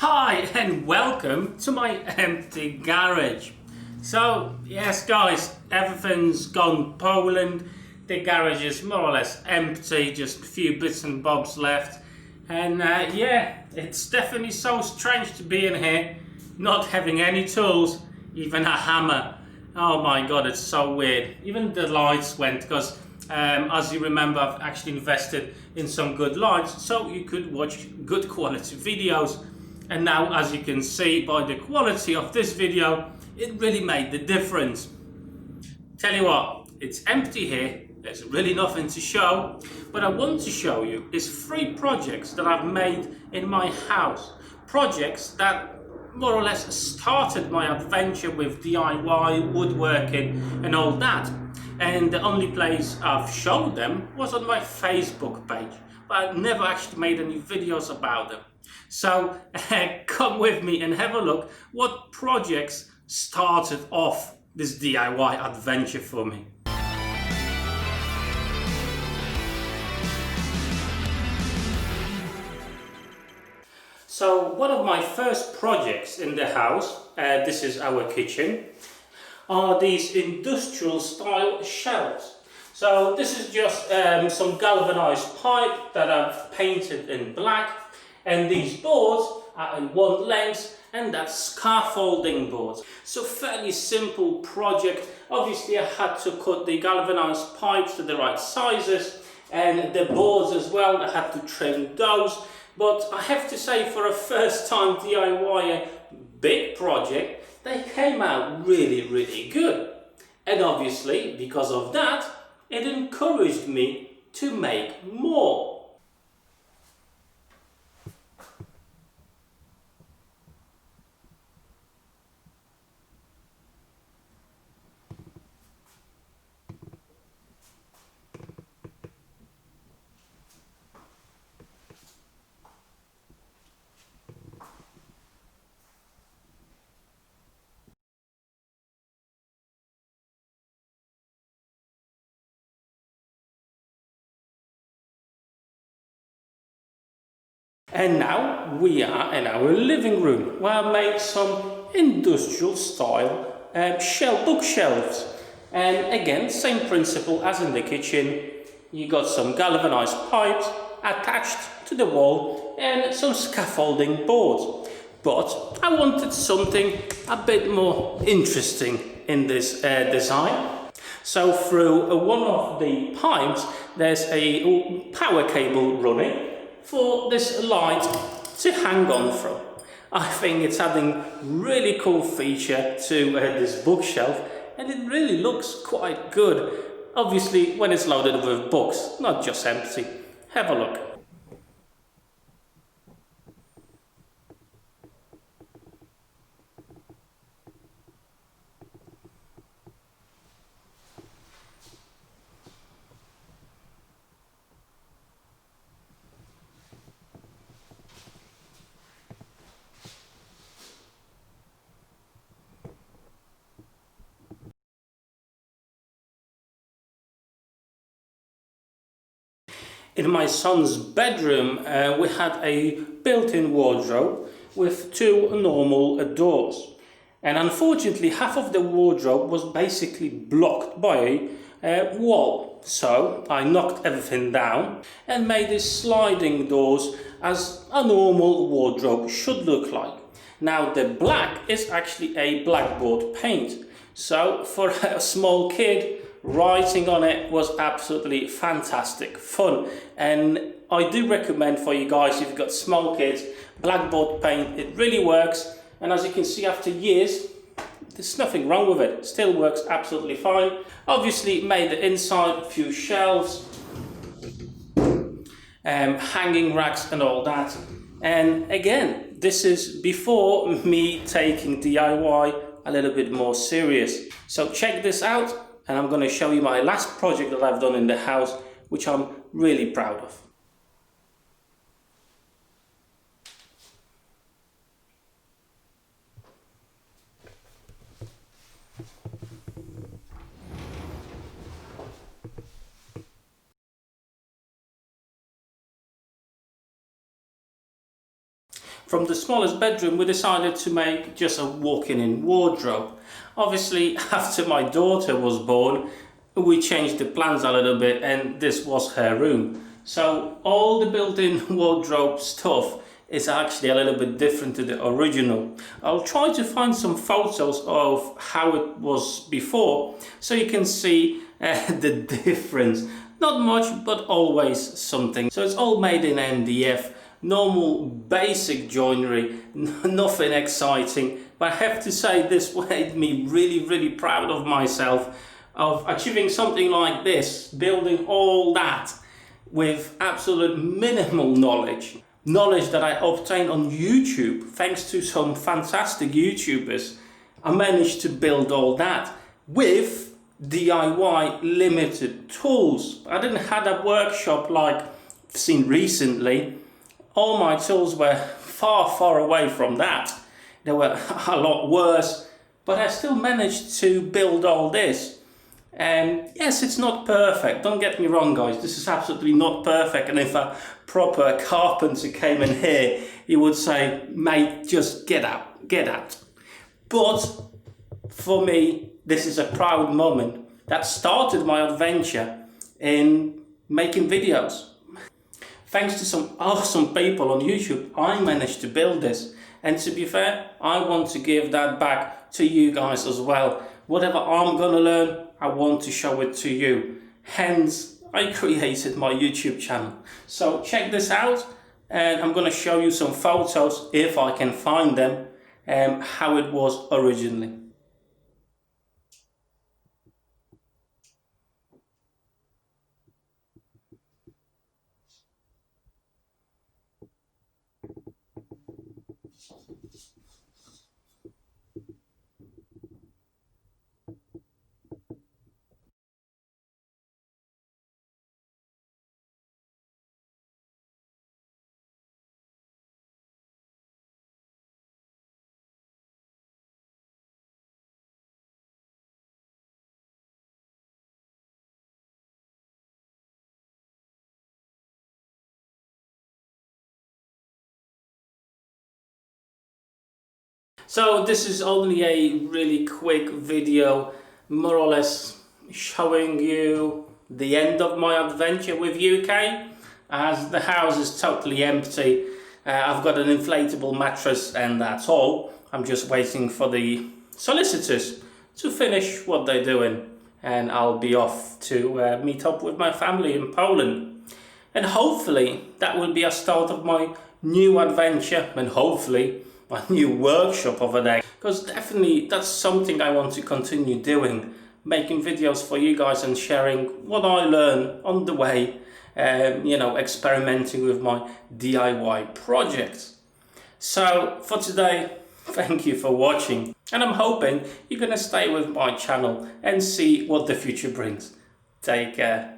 Hi and welcome to my empty garage. So yes guys, everything's gone Poland. The garage is more or less empty, just a few bits and bobs left. And yeah, it's definitely so strange to be in here, not having any tools, even a hammer. Oh my god, it's so weird. Even the lights went because as you remember, I've actually invested in some good lights so you could watch good quality videos. And now, as you can see by the quality of this video, it really made the difference. Tell you what, it's empty here, there's really nothing to show. What I want to show you is 3 projects that I've made in my house. Projects that more or less started my adventure with DIY, woodworking and all that. And the only place I've showed them was on my Facebook page, but I've never actually made any videos about them. So come with me and have a look what projects started off this DIY adventure for me. So one of my first projects in the house, this is our kitchen, are these industrial style shelves. So this is just some galvanized pipe that I've painted in black, and these boards are in one length, and that's scaffolding boards. So fairly simple project. Obviously I had to cut the galvanized pipes to the right sizes, and the boards as well, I had to trim those. But I have to say, for a first time DIY big project, they came out really good. And obviously, because of that, it encouraged me to make more. And now we are in our living room, where I made some industrial style bookshelves. And again, same principle as in the kitchen. You got some galvanized pipes attached to the wall and some scaffolding boards. But I wanted something a bit more interesting in this design. So through one of the pipes, there's a power cable running for this light to hang on from. I think it's adding really cool feature to this bookshelf, and it really looks quite good. Obviously when it's loaded with books, not just empty. Have a look. In my son's bedroom, we had a built-in wardrobe with 2 normal doors. And unfortunately, half of the wardrobe was basically blocked by a wall. So I knocked everything down and made these sliding doors as a normal wardrobe should look like. Now the black is actually a blackboard paint. So for a small kid, writing on it was absolutely fantastic fun, and I do recommend for you guys, if you've got small kids, blackboard paint. It really works, and as you can see, after years there's nothing wrong with it, still works absolutely fine. Obviously made the inside a few shelves, hanging racks and all that. And again, this is before me taking DIY a little bit more serious. So check this out. And I'm going to show you my last project that I've done in the house, which I'm really proud of. from the smallest bedroom we decided to make just a walk-in wardrobe. Obviously after my daughter was born we changed the plans a little bit and this was her room. So all the built-in wardrobe stuff is actually a little bit different to the original. I'll try to find some photos of how it was before so you can see the difference. Not much, but always something. So it's all made in MDF, normal basic joinery, nothing exciting. But I have to say this made me really proud of myself of achieving something like this, building all that with absolute minimal knowledge that I obtained on YouTube thanks to some fantastic YouTubers. I managed to build all that with DIY limited tools. I didn't have a workshop like I've seen recently. All my tools were far away from that. They were a lot worse, but I still managed to build all this. And yes, it's not perfect, don't get me wrong guys, this is absolutely not perfect, and if a proper carpenter came in here, he would say, mate, just get out. But for me, this is a proud moment that started my adventure in making videos. Thanks to some awesome people on YouTube, I managed to build this. And to be fair, I want to give that back to you guys as well. Whatever I'm gonna learn, I want to show it to you. Hence, I created my YouTube channel. So check this out, and I'm gonna show you some photos, if I can find them, how it was originally. So this is only a really quick video, more or less showing you the end of my adventure with UK, as the house is totally empty. I've got an inflatable mattress and that's all. I'm just waiting for the solicitors to finish what they're doing, and I'll be off to meet up with my family in Poland. And hopefully that will be a start of my new adventure, and hopefully my new workshop over there, because definitely that's something I want to continue doing, making videos for you guys and sharing what I learn on the way, you know, experimenting with my DIY projects. So for today, thank you for watching, and I'm hoping you're gonna stay with my channel and see what the future brings. Take care.